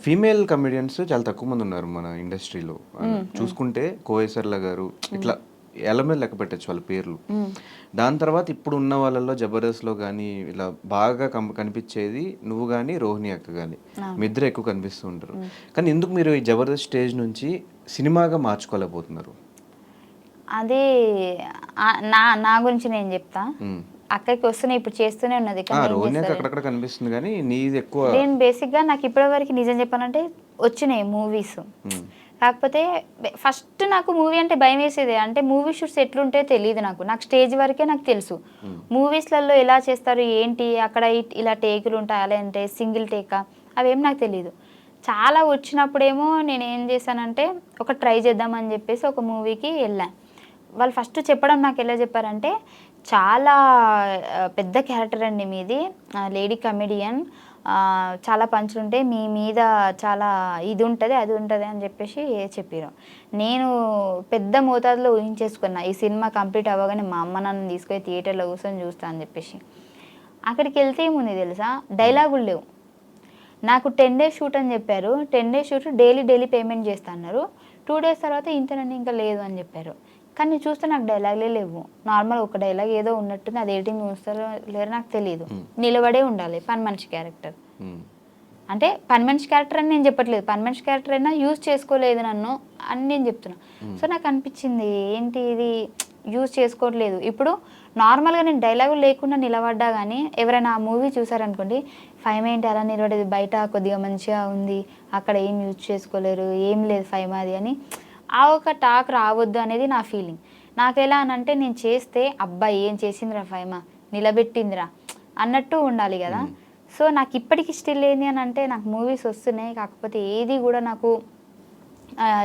Female comedians చాలా తక్కువ మంది ఉన్నారు మన ఇండస్ట్రీలో. చూసుకుంటే కోయేసర్ల గారు ఇట్లా ఏళ్ళ మీద లెక్క పెట్టచ్చు వాళ్ళ పేర్లు. దాని తర్వాత ఇప్పుడు ఉన్న వాళ్ళలో జబర్దస్త్లో కానీ ఇలా బాగా కనిపించేది నువ్వు కానీ రోహిణి అక్క కానీ మీ ఇద్దరు ఎక్కువ కనిపిస్తూ ఉంటారు. కానీ ఎందుకు మీరు ఈ జబర్దస్త్ స్టేజ్ నుంచి సినిమాగా మార్చుకోలేకపోతున్నారు? అది నా నా గురించి నేను చెప్తా. అక్కడికి వస్తున్నాయి, ఇప్పుడు చేస్తూనే ఉన్నది. అక్కడక్కడ కనిపిస్తుంది కానీ నీది ఎక్కువ. నేను బేసిక్గా నాకు ఇప్పటివరకు నిజం చెప్పాలంటే వచ్చినాయి మూవీస్. కాకపోతే ఫస్ట్ నాకు మూవీ అంటే భయం వేసేది. అంటే మూవీ షూట్స్ ఎట్లుంటే తెలియదు నాకు స్టేజ్ వరకే నాకు తెలుసు. మూవీస్లలో ఎలా చేస్తారు ఏంటి, అక్కడ ఇలా టేకులు ఉంటాయి, అలా అంటే సింగిల్ టేకా, అవేం నాకు తెలియదు. చాలా వచ్చినప్పుడేమో నేను ఏం చేశానంటే ఒక ట్రై చేద్దామని చెప్పేసి ఒక మూవీకి వెళ్ళాను. వాళ్ళు ఫస్ట్ చెప్పడం నాకు ఎలా చెప్పారంటే, చాలా పెద్ద క్యారెక్టర్ అండి మీది, లేడీ కమెడియన్, చాలా పంచులు ఉంటాయి, మీ మీద చాలా ఇది ఉంటుంది అది ఉంటుంది అని చెప్పేసి చెప్పారు. నేను పెద్ద మోతాదులో ఊహించేసుకున్నా ఈ సినిమా కంప్లీట్ అవ్వగానే మా అమ్మ నన్ను తీసుకొని థియేటర్లో కూర్చొని చూస్తా అని చెప్పేసి. అక్కడికి వెళ్తే ఏముంది తెలుసా, డైలాగులు లేవు. నాకు 10 days షూట్ అని చెప్పారు. 10 days షూట్ డైలీ పేమెంట్ చేస్తా అన్నారు. 2 days తర్వాత ఇంతనండి ఇంకా లేదు అని చెప్పారు. కానీ చూస్తే నాకు డైలాగులే లేవు. నార్మల్ ఒక డైలాగ్ ఏదో ఉన్నట్టుంది, అది ఎడిటింగ్ చూస్తారో లేరో నాకు తెలియదు. నిలబడే ఉండాలి పని మనిషి క్యారెక్టర్. అంటే పని మనిషి క్యారెక్టర్ అని నేను చెప్పట్లేదు, పని మనిషి క్యారెక్టర్ అయినా యూజ్ చేసుకోలేదు నన్ను అని నేను చెప్తున్నా. సో నాకు అనిపించింది ఏంటి ఇది యూజ్ చేసుకోవట్లేదు. ఇప్పుడు నార్మల్గా నేను డైలాగులు లేకుండా నిలబడ్డా కానీ ఎవరైనా ఆ మూవీ చూసారనుకోండి, ఫైమ్ ఏంటి అలా నిలబడేది, బయట కొద్దిగా మంచిగా ఉంది, అక్కడ ఏం యూజ్ చేసుకోలేరు, ఏం లేదు ఫైమ్ అది అని ఆ ఒక టాక్ రావద్దు అనేది నా ఫీలింగ్. నాకు ఎలా అనంటే నేను చేస్తే అబ్బాయి ఏం చేసిందిరా ఫైమా, నిలబెట్టిందిరా అన్నట్టు ఉండాలి కదా. సో నాకు ఇప్పటికి స్టిల్ ఏంది అని అంటే నాకు మూవీస్ వస్తున్నాయి, కాకపోతే ఏది కూడా నాకు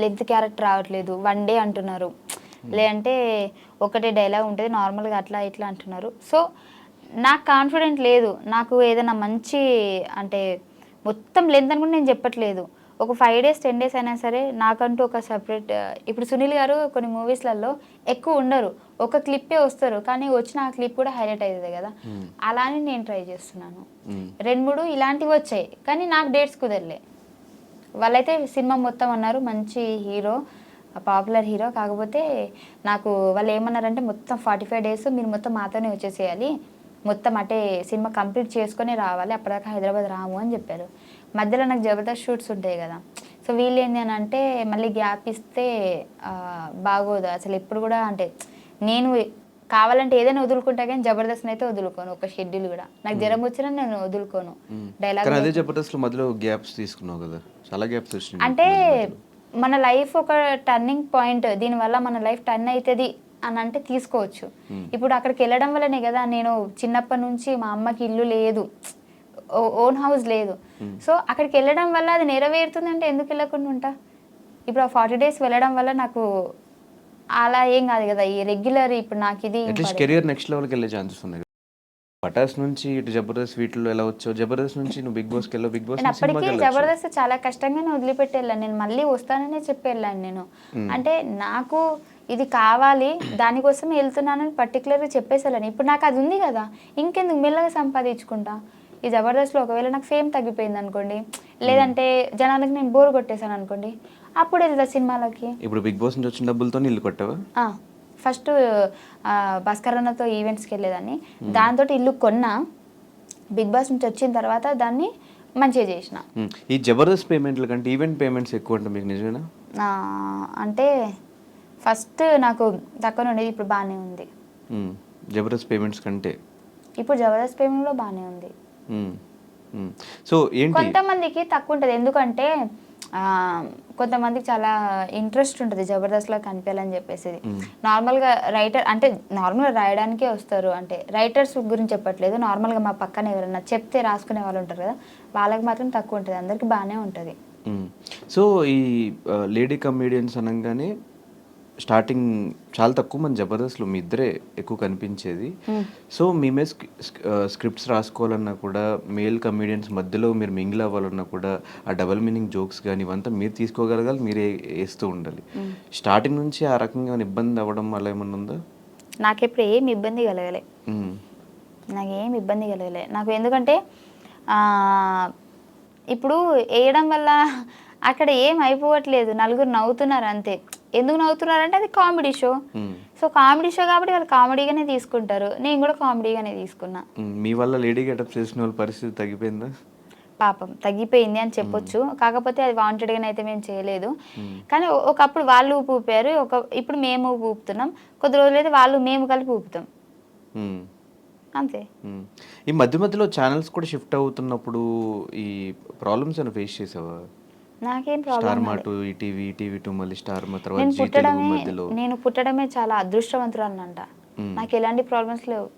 లెగ్త్ క్యారెక్టర్ రావట్లేదు. 1 day అంటున్నారు, లేదంటే ఒకటే డైలాగ్ ఉంటుంది నార్మల్గా అట్లా ఇట్లా అంటున్నారు. సో నాకు కాన్ఫిడెంట్ లేదు. నాకు ఏదైనా మంచి అంటే మొత్తం లెంత్ అని కూడా నేను చెప్పట్లేదు, ఒక 5 days 10 days అయినా సరే నాకంటూ ఒక సపరేట్. ఇప్పుడు సునీల్ గారు కొన్ని మూవీస్లలో ఎక్కువ ఉండరు, ఒక క్లిప్పే వస్తారు, కానీ వచ్చిన ఆ క్లిప్ కూడా హైలైట్ అవుతుంది కదా. అలానే నేను ట్రై చేస్తున్నాను. 2-3 ఇలాంటివి వచ్చాయి, కానీ నాకు డేట్స్ కుదరలే. వాళ్ళైతే సినిమా మొత్తం అన్నారు మంచి హీరో, పాపులర్ హీరో, కాకపోతే నాకు వాళ్ళు ఏమన్నారంటే మొత్తం 45 days మీరు మొత్తం మాతోనే వచ్చేసేయాలి, మొత్తం అంటే సినిమా కంప్లీట్ చేసుకొని రావాలి, అప్పటిదాకా హైదరాబాద్ రాము అని చెప్పారు. మధ్యలో నాకు జబర్దస్త్ షూట్స్ ఉంటాయి కదా. సో వీళ్ళు ఏంటి అని అంటే మళ్ళీ గ్యాప్ ఇస్తే బాగోదు అసలు. ఎప్పుడు కూడా అంటే నేను కావాలంటే ఏదైనా వదులుకుంటా కానీ జబర్దస్త్ అయితే వదులుకోను, ఒక షెడ్యూల్ కూడా. నాకు జ్వరం వచ్చినా నేను వదులుకోను. డైలాగ్ అదే జబర్దస్త్ మధ్యలో గ్యాప్స్ తీసుకున్నావు కదా, చాలా గ్యాప్స్ వచ్చినాయి. అంటే మన లైఫ్ ఒక టర్నింగ్ పాయింట్, దీనివల్ల మన లైఫ్ టర్న్ అవుతుంది అని అంటే తీసుకోవచ్చు. ఇప్పుడు అక్కడికి వెళ్ళడం వల్లనే కదా నేను చిన్నప్పటి నుంచి మా అమ్మకి ఇల్లు లేదు, ఓన్ హౌస్ లేదు. సో అక్కడికి వెళ్ళడం వల్ల అది నెరవేరుతుంది అంటే ఎందుకు వెళ్ళకుండా ఉంటా. ఇప్పుడు ఆ 40 days వెళ్ళడం వల్ల నాకు అలా ఏం కాదు కదా, ఈ రెగ్యులర్ ఇప్పుడు నాకు ఇది కెరియర్ నెక్స్ట్ లెవెల్కి వెళ్ళే ఛాన్సెస్ ఉన్నాయి. పటాస్ నుంచి ఇటు జబర్దస్త్ వీటిలో ఎలా వచ్చావు, జబర్దస్త్ నుంచి నువ్వు బిగ్ బాస్కి వెళ్ళావు, బిగ్ బాస్ అప్పటికి జబర్దస్త్ చాలా కష్టంగానే వదిలిపెట్టి వెళ్ళాను నేను, మళ్ళీ వస్తాననే చెప్పి వెళ్ళాను నేను. అంటే నాకు ఇది కావాలి దానికోసం వెళ్తున్నానని పర్టికులర్గా చెప్పేసాను. ఇప్పుడు నాకు అది ఉంది కదా, ఇంకెందుకు మెల్లగా సంపాదించుకుంటా. ఈ జబర్దస్త్లో ఒకవేళ నాకు ఫేమ్ తగ్గిపోయింది అనుకోండి, లేదంటే జనాలకు నేను బోర్ కొట్టేశాను అనుకోండి, అప్పుడు వెళ్తా సినిమాలకి. ఇప్పుడు బిగ్ బాస్ నుంచి వచ్చిన డబ్బులతో ఇల్లు కొట్టావా? ఫస్ట్ భాస్కర్ అన్నతో ఈవెంట్స్కి వెళ్ళేదాన్ని, దాంతో ఇల్లు కొన్నా. బిగ్ బాస్ నుంచి వచ్చిన తర్వాత దాన్ని మంచిగా చేసిన. ఈ జబర్దస్త్ పేమెంట్ల కంటే ఈవెంట్ పేమెంట్స్ ఎక్కువ అంటే మీకు నిజమేనా? అంటే ఫస్ట్ నాకు తక్కువ ఉండేది, ఇప్పుడు బాగానే ఉంది. జబర్దస్త్ పేమెంట్స్ కంటే ఇప్పుడు జబర్దస్త్ పేమెంట్లో బాగానే ఉంది. సో ఏంటి కొంతమందికి తక్కువ ఉంటుంది, ఎందుకంటే కొంతమందికి చాలా ఇంట్రెస్ట్ ఉంటుంది జబర్దస్త్లో కనిపించాలని చెప్పేసి. నార్మల్గా రైటర్ అంటే నార్మల్గా రాయడానికే వస్తారు, అంటే రైటర్స్ గురించి చెప్పట్లేదు, నార్మల్గా మా పక్కన ఎవరైనా చెప్తే రాసుకునే వాళ్ళు ఉంటారు కదా, వాళ్ళకి మాత్రం తక్కువ ఉంటుంది, అందరికి బాగానే ఉంటుంది. సో ఈ లేడీ కమెడియన్స్ అనగానే స్టార్టింగ్ చాలా తక్కువ మంది జబర్దస్త్లో మీ ఇద్దరే ఎక్కువ కనిపించేది. సో మేమే స్క్రిప్ట్స్ రాసుకోవాలన్నా కూడా మేల్ కమెడియన్స్ మధ్యలో మీరు మింగిల్ అవ్వాలన్నా కూడా ఆ డబల్ మీనింగ్ జోక్స్ కానీ ఇవంతా మీరు తీసుకోగలగాలి, మీరే వేస్తూ ఉండాలి. స్టార్టింగ్ నుంచి ఆ రకంగా ఇబ్బంది అవ్వడం అలా ఏమన్నా ఉందా? నాకెప్పుడు ఏం ఇబ్బంది కలగలే, నాకేం ఇబ్బంది కలగలే నాకు. ఎందుకంటే ఇప్పుడు వేయడం వల్ల అక్కడ ఏం అయిపోవట్లేదు, నలుగురు నవ్వుతున్నారు అంతే. ఎందుకు నవ్వుతున్నారు అంటే అది comedy show. So comedy show కాబట్టి వాళ్ళు కామెడీగానే తీసుకుంటారు, నేను కూడా కామెడీగానే తీసుకున్నా. మీ వల్ల లేడీ గెటప్ చేసిన వాళ్ళ పరిస్థితి తగ్గిపోయిందా? పాపం తగ్గిపోయింది అని చెప్పొచ్చు. కాకపోతే అది వాంటెడ్గానే అయితే మేము చేయలేదు. కానీ ఒకప్పుడు వాళ్ళు ఊపి ఊపారు, ఇప్పుడు మేము ఊపుతున్నాం. కొద్ది రోజులైతే వాళ్ళు మేము కలిపి ఊపుతాం అంతే. ఈ మధ్య మధ్యలో ఛానల్స్ కూడా షిఫ్ట్ అవుతున్నప్పుడు ఈ ప్రాబ్లమ్స్ ఏమైనా ఫేస్ చేసావా? నాకేం స్టార్ ప్రాబ్లం మా 2, ఈటీవీ 2, మళ్ళీ స్టార్ మా తర్వాత జీ తెలుగు మధ్యలో నేను పుట్టడమే చాలా అదృష్టవంతురాలంట. నాకు ఎలాంటి ప్రాబ్లమ్స్ లేవు.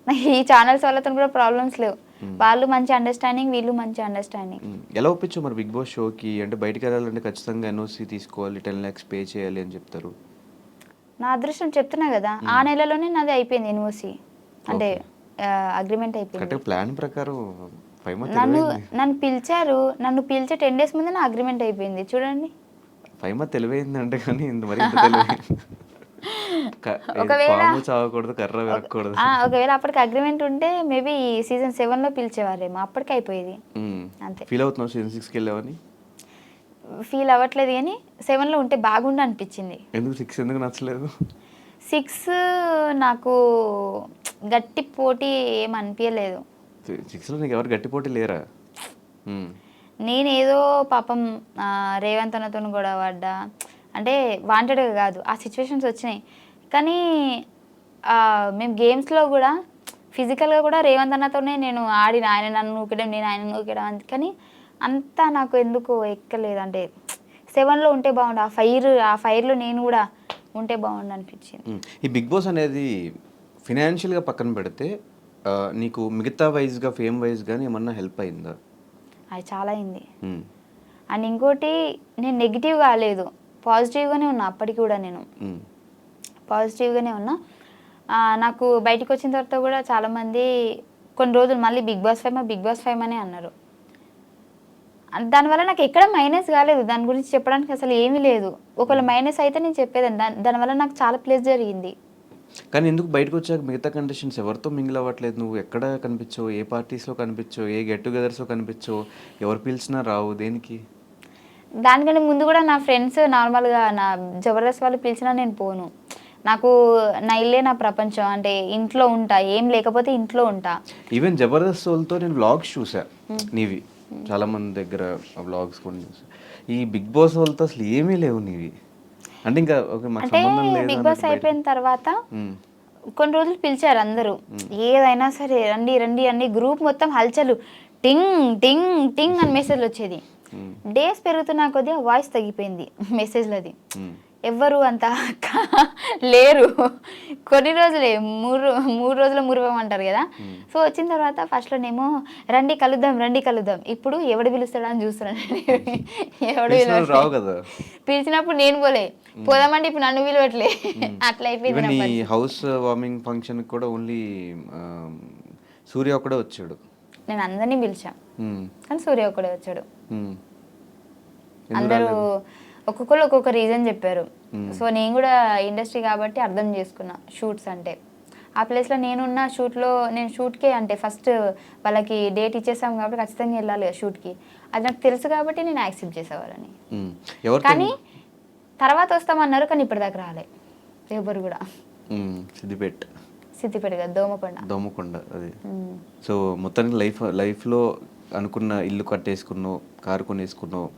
నాకు ఈ ఛానల్స్ వాళ్ళతో కూడా ప్రాబ్లమ్స్ లేవు. వాళ్ళు మంచి అండర్స్టాండింగ్, వీళ్ళు మంచి అండర్స్టాండింగ్. ఎలా ఒప్పించు మరి బిగ్ బాస్ షోకి? అంటే బయటకు వెళ్ళాలంటే ఖచ్చితంగా ఎన్ఓసి తీసుకోవాలి, 10 lakhs పే చేయాలి అని చెప్తారు. నా అదృష్టం చెప్తున్నా కదా, ఆ నెలలోనే నాది అయిపోయింది ఎన్ఓసి, అంటే అగ్రిమెంట్ అయిపోయింది. ప్లాన్ ప్రకారం నన్ను పిలిచి 10 days ముందే నా అగ్రిమెంట్ అయిపోయింది. చూడండి, ఫైమా తెలివైంది అంటే, కానీ మరి చావకూడదు, కర్ర విరగకూడదు. ఒకవేళ అప్పటికి అగ్రిమెంట్ ఉంటే మేబీ సీజన్ 7 లో పిలిచేవారేమో, అప్పటికి అయిపోయేది అంతే. ఫీల్ అవుతున్నావు సీజన్ 6కి వెళ్ళావని? ఫీల్ అవ్వట్లేదు, కానీ 7 లో ఉంటే బాగుండు అనిపించింది. ఎందుకు 6 ఎందుకు నచ్చలేదు? 6 నాకు గట్టి పోటీ ఏం అనిపించలేదు. 6లో నీకు ఎవరు గట్టి పోటీ లేరా? నేనేదో పాపం రేవంత్ అన్నతో కూడా పడ్డా, అంటే వాంటెడ్గా కాదు, ఆ సిచ్యువేషన్స్ వచ్చినాయి. కానీ మేము గేమ్స్లో కూడా ఫిజికల్గా కూడా రేవంత్ అన్నతోనే నేను ఆడిన, ఆయన నన్ను నూకడం, నేను ఆయన నూకడం. కానీ అంతా నాకు ఎందుకు ఎక్కలేదు. అంటే 7లో ఉంటే బాగుండు, ఆ ఫైర్లో నేను కూడా ఉంటే బాగుండు అనిపించింది. ఈ బిగ్ బాస్ అనేది ఫినాన్షియల్గా పక్కన పెడితే నీకు మిగతా వైజ్గా, ఫేమ్ వైజ్ కానీ ఏమన్నా హెల్ప్ అయిందా? అది చాలా అయింది. అండ్ ఇంకోటి, నేను నెగిటివ్ కాలేదు, పాజిటివ్గానే ఉన్నా. అప్పటికి కూడా నేను పాజిటివ్గానే ఉన్నా. నాకు బయటకు వచ్చిన తర్వాత కూడా చాలామంది కొన్ని రోజులు మళ్ళీ బిగ్ బాస్ ఫైమ్ అనే అన్నారు. దానివల్ల నాకు ఎక్కడ మైనస్ కాలేదు, దాని గురించి చెప్పడానికి అసలు ఏమీ లేదు. ఒకవేళ మైనస్ అయితే నేను చెప్పేదాన్ని, దానివల్ల నాకు చాలా ప్లస్ జరిగింది. కానీ ఎందుకు బయటకు వచ్చాక మిగతా కండిషన్స్ ఎవరితో మింగిల్ అవ్వట్లేదు? నువ్వు ఎక్కడ కనిపించవు, ఏ పార్టీస్లో కనిపించవు, ఏ గెట్ టుగెదర్స్లో కనిపించవు, ఎవరు పిలిచినా రావు, దేనికి? దానికంటే ముందు కూడా నా ఫ్రెండ్స్ నార్మల్గా నా జబర్దస్త్ వాళ్ళు పిలిచినా నేను పోను. నాకు నా ఇల్లే నా ప్రపంచం, అంటే ఇంట్లో ఉంటా, ఏం లేకపోతే ఇంట్లో ఉంటా. ఈవెన్ జబర్దస్త్ వాళ్ళతో నేను వ్లాగ్స్ చూసా నీవి, చాలా మంది దగ్గర వ్లాగ్స్ కూడా చూసా. ఈ బిగ్ బాస్ వాళ్ళతో అసలు ఏమీ లేవు నీవి. అంటే ఇంకా బిగ్ బాస్ అయిపోయిన తర్వాత కొన్ని రోజులు పిలిచారు అందరూ, ఏదైనా సరే రండి రండి అని. గ్రూప్ మొత్తం హల్చలు, టింగ్ టింగ్ టింగ్ అని మెసేజ్లు వచ్చేది. డేస్ పెరుగుతున్నా కొద్దీ వాయిస్ తగ్గిపోయింది మెసేజ్లది. ఎవ్వరు అంత లేరు. కొన్ని రోజులే, మూడు రోజులు మురిపోమంటారు కదా. సో వచ్చిన తర్వాత ఫస్ట్లోనేమో రండి కలుద్దాం. ఇప్పుడు ఎవడు పిలుస్తాడా అని చూస్తున్నాను. ఎవడు పిలిచినప్పుడు నేను పోదామంటే ఇప్పుడు నన్ను పిలవట్లే. అట్లా అయిపోయింది. హౌస్ వార్మింగ్ ఫంక్షన్ కూడా ఓన్లీ సూర్య ఒక్కడే వచ్చాడు. నేను అందరినీ పిలిచా, కానీ సూర్య ఒక్కడే వచ్చాడు. అందరూ ఒక్కొక్కరు ఒక్కొక్క రీజన్ చెప్పారు. సో నేను కూడా ఇండస్ట్రీ కాబట్టి అర్థం చేసుకున్నా. షూట్స్ అంటే ఆ ప్లేస్లో నేనున్న నేను షూట్కే, అంటే ఫస్ట్ వాళ్ళకి డేట్ ఇచ్చేసాం కాబట్టి ఖచ్చితంగా వెళ్ళాలి షూట్కి, అది నాకు తెలుసు కాబట్టి నేను యాక్సెప్ట్ చేసేవాళ్ళని. కానీ తర్వాత వస్తామన్నారు, కానీ ఇప్పటిదాకా రాలే ఎవరు కూడా. సిద్దిపేట కాదు, దోమకొండ అది. సో మొత్తానికి లైఫ్లో అనుకున్న ఇల్లు కట్టేసుకున్నావు, కారు కొనేసుకున్నావు.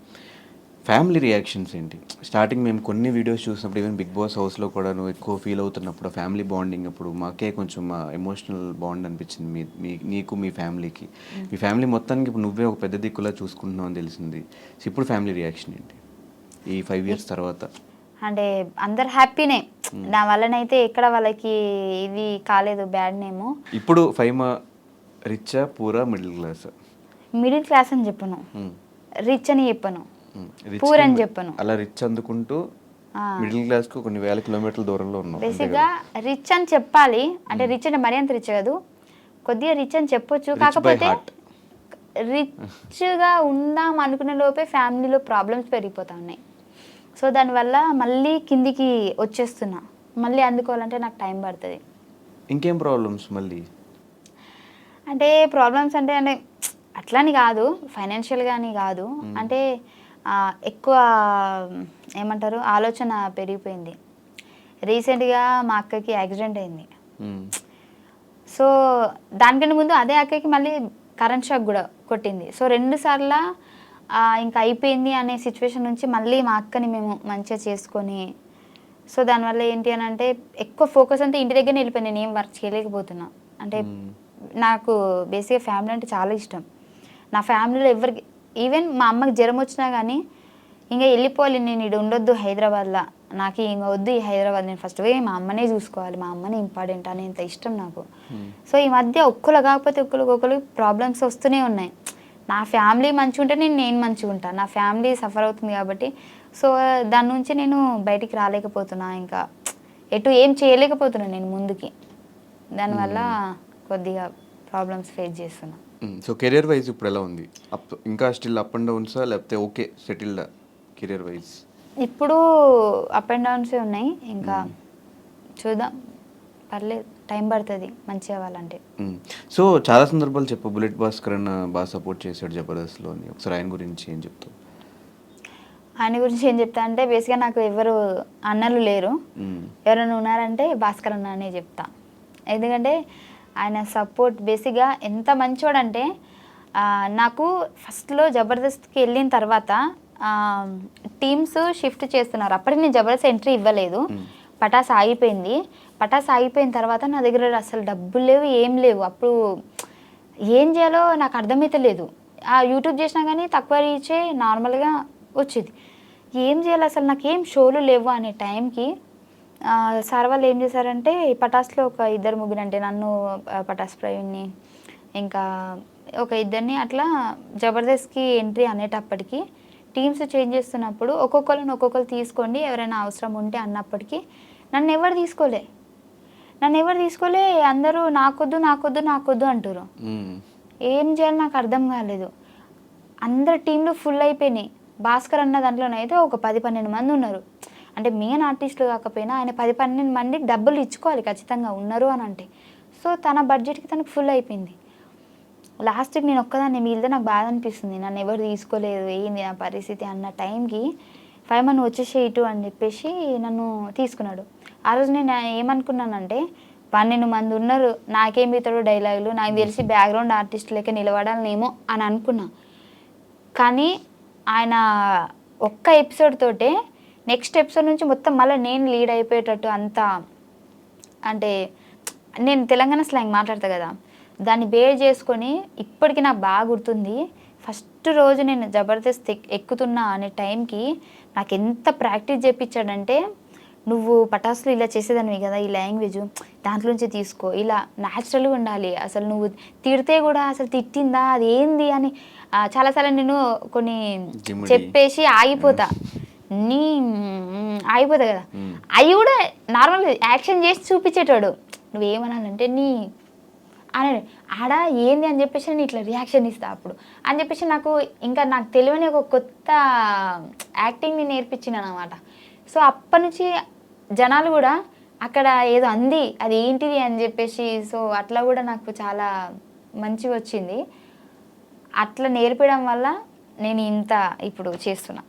ఫ్యామిలీ రియాక్షన్స్ ఏంటి? స్టార్టింగ్ మేము కొన్ని వీడియోస్ చూసినప్పుడు, ఈవెన్ బిగ్ బాస్ హౌస్లో కూడా నువ్వు ఎక్కువ ఫీల్ అవుతున్నప్పుడు, ఫ్యామిలీ బాండింగ్ అప్పుడు మాకే కొంచెం ఎమోషనల్ బాండ్ అనిపించింది నీకు మీ ఫ్యామిలీకి. మీ ఫ్యామిలీ మొత్తానికి ఇప్పుడు నువ్వే ఒక పెద్ద దిక్కులా చూసుకుంటున్నావు అని తెలిసింది. ఇప్పుడు ఫ్యామిలీ రియాక్షన్ ఏంటి ఈ 5 years తర్వాత? అంటే అందరు హ్యాపీనే, నా వల్లనైతే ఎక్కడ వాళ్ళకి ఇది కాలేదు, బ్యాడ్ నేమ్. ఇప్పుడు ఫైమా రిచ్చా, పూరా, మిడిల్ క్లాస్? మిడిల్ క్లాస్ అని చెప్పను, రిచ్ అని చెప్పను, పూర్ అని చెప్పను. అలా రిచ్ అందుకుంటూ మిడిల్ క్లాస్ కు కొన్ని వేల కిలోమీటర్ల దూరంలో ఉన్నాం. బేసిక్ గా రిచ్ అని చెప్పాలి, అంటే రిచ్ అంటే మరీ అంత రిచ్ కాదు, కొద్దిగా రిచ్ అని చెప్పొచ్చు. కాకపోతే రిచ్ గా ఉందాం అనుకునే లోపే ఫ్యామిలీలో ప్రాబ్లమ్స్ పెరిగిపోతా ఉన్నాయి. సో దానివల్ల మళ్ళీ కిందికి వచ్చేస్తున్నా, మళ్ళీ అందుకోవాలంటే నాకు టైం పడుతుంది. ఇంకేం ప్రాబ్లమ్స్ మళ్ళీ? అంటే ప్రాబ్లమ్స్ అంటే అట్లని కాదు, ఫైనాన్షియల్గా అని కాదు, అంటే ఎక్కువ ఏమంటారు ఆలోచన పెరిగిపోయింది. రీసెంట్గా మా అక్కకి యాక్సిడెంట్ అయింది. సో దానికంటే ముందు అదే అక్కకి మళ్ళీ కరెంట్ షాక్ కూడా కొట్టింది. సో 2 సార్లు ఇంకా అయిపోయింది అనే సిచ్యువేషన్ నుంచి మళ్ళీ మా అక్కని మేము మంచిగా చేసుకొని, సో దానివల్ల ఏంటి అని అంటే ఎక్కువ ఫోకస్ అంతా ఇంటి దగ్గరనే వెళ్ళిపోయింది. నేను ఏం వర్క్ చేయలేకపోతున్నా. అంటే నాకు బేసిక్గా ఫ్యామిలీ అంటే చాలా ఇష్టం. నా ఫ్యామిలీలో ఎవరికి, ఈవెన్ మా అమ్మకి జ్వరం వచ్చినా కానీ ఇంకా వెళ్ళిపోవాలి, నేను ఇక్కడ ఉండొద్దు హైదరాబాద్లో, నాకు ఇంకా వద్దు ఈ హైదరాబాద్, నేను ఫస్ట్ పోయి మా అమ్మనే చూసుకోవాలి, మా అమ్మనే ఇంపార్టెంట్ అనేంత ఇష్టం నాకు. సో ఈ మధ్య ఒక్కరు కాకపోతే ఒక్కరు ప్రాబ్లమ్స్ వస్తూనే ఉన్నాయి. నా ఫ్యామిలీ మంచిగా ఉంటే నేను మంచిగా ఉంటాను, నా ఫ్యామిలీ సఫర్ అవుతుంది కాబట్టి సో దాని నుంచి నేను బయటికి రాలేకపోతున్నా, ఇంకా ఎటు ఏం చేయలేకపోతున్నాను నేను ముందుకి. దానివల్ల కొద్దిగా ప్రాబ్లమ్స్ ఫేస్ చేస్తున్నా. సో కెరియర్ వైజ్ ఇప్పుడు ఎలా ఉంది? ఇంకా స్టిల్ అప్ అండ్ డౌన్సా లేకపోతే ఓకే సెటిల్డ్ కెరియర్ వైజ్? ఇప్పుడు అప్ అండ్ డౌన్సే ఉన్నాయి, ఇంకా చూద్దాం, పర్లేదు, టైం పడుతుంది మంచిగా అవ్వాలంటే. సో చాలా సందర్భాలు చెప్పు, బుల్లెట్ భాస్కర్ అన్న బాగా సపోర్ట్ చేశాడు జబర్దస్త్లో అని, ఒకసారి ఆయన గురించి ఏం చెప్తావు? ఆయన గురించి ఏం చెప్తా అంటే బేసిక్గా నాకు ఎవరు అన్నలు లేరు, ఎవరైనా ఉన్నారంటే భాస్కర్ అన్న అనే చెప్తా. ఎందుకంటే ఆయన సపోర్ట్ బేసిక్గా ఎంత మంచోడంటే, నాకు ఫస్ట్లో జబర్దస్త్కి వెళ్ళిన తర్వాత టీమ్స్ షిఫ్ట్ చేస్తున్నారు, అప్పటికి నేను జబర్దస్త్ ఎంట్రీ ఇవ్వలేదు, పటాస్ ఆగిపోయింది. పటాస్ ఆగిపోయిన తర్వాత నా దగ్గర అసలు డబ్బులు లేవు, ఏం లేవు. అప్పుడు ఏం చేయాలో నాకు అర్థమైతే లేదు. యూట్యూబ్ చేసినా కానీ తక్కువ రీచే నార్మల్గా వచ్చేది. ఏం చేయాలి అసలు, నాకు ఏం షోలు లేవు అనే టైంకి సార్ వాళ్ళు ఏం చేశారంటే పటాస్లో ఒక 2-3 అంటే నన్ను, పటాస్ ప్రవీణ్ని, ఇంకా ఒక 2 అట్లా జబర్దస్త్కి ఎంట్రీ అనేటప్పటికి టీమ్స్ చేంజ్ చేస్తున్నప్పుడు ఒక్కొక్కరు తీసుకోండి ఎవరైనా అవసరం ఉంటే అన్నప్పటికీ నన్ను ఎవరు తీసుకోలే, అందరూ నాకొద్దు అంటారు. ఏం చేయాలి నాకు అర్థం కాలేదు. అందరు టీంలు ఫుల్ అయిపోయినాయి. భాస్కర్ అన్న దాంట్లోనైతే ఒక 10-12 మంది ఉన్నారు. అంటే మెయిన్ ఆర్టిస్టులు కాకపోయినా ఆయన 10-12 మందికి డబ్బులు ఇచ్చుకోవాలి ఖచ్చితంగా ఉన్నారు అని అంటే. సో తన బడ్జెట్కి తనకు ఫుల్ అయిపోయింది. లాస్ట్కి నేను ఒక్కదాన్ని మిగిలితే నాకు బాధ అనిపిస్తుంది, నన్ను ఎవరు తీసుకోలేదు, ఏంది నా పరిస్థితి అన్న టైంకి 5 మంది వచ్చేసే ఇటు అని చెప్పేసి నన్ను తీసుకున్నాడు. ఆ రోజు నేను ఏమనుకున్నానంటే 12 మంది ఉన్నారు, నాకేం మిగతాడు డైలాగులు, నాకు తెలిసి బ్యాక్గ్రౌండ్ ఆర్టిస్ట్ లెక్క నిలబడాలనేమో అని అనుకున్నా. కానీ ఆయన ఒక్క ఎపిసోడ్ తోటే నెక్స్ట్ ఎపిసోడ్ నుంచి మొత్తం మళ్ళీ నేను లీడ్ అయిపోయేటట్టు అంతా, అంటే నేను తెలంగాణ స్లాంగ్ మాట్లాడతా కదా, దాన్ని బేర్ చేసుకొని ఇప్పటికీ నాకు బాగా గుర్తుంది. ఫస్ట్ రోజు నేను జబర్దస్త్ ఎక్కుతున్నా అనే టైంకి నాకు ఎంత ప్రాక్టీస్ చేయించాడంటే, నువ్వు పటాసులు ఇలా చేసేదానివి కదా, ఈ లాంగ్వేజ్ దాంట్లోంచి తీసుకో, ఇలా న్యాచురల్గా ఉండాలి, అసలు నువ్వు తిడితే కూడా అసలు తిట్టిందా అది ఏంది అని చాలాసార్లు నేను కొన్ని చెప్పేసి ఆగిపోతా కదా, అవి కూడా నార్మల్ యాక్షన్ చేసి చూపించేటాడు. నువ్వేమనాలంటే అని ఆడ ఏంది అని చెప్పేసి నేను ఇట్లా రియాక్షన్ ఇస్తా అప్పుడు అని చెప్పేసి నాకు తెలియని ఒక కొత్త యాక్టింగ్ని నేర్పించినాను అనమాట. సో అప్పటి నుంచి జనాలు కూడా అక్కడ ఏదో అంది అది ఏంటిది అని చెప్పేసి, సో అట్లా కూడా నాకు చాలా మంచిగా వచ్చింది. అట్లా నేర్పడం వల్ల నేను ఇంత ఇప్పుడు చేస్తున్నా.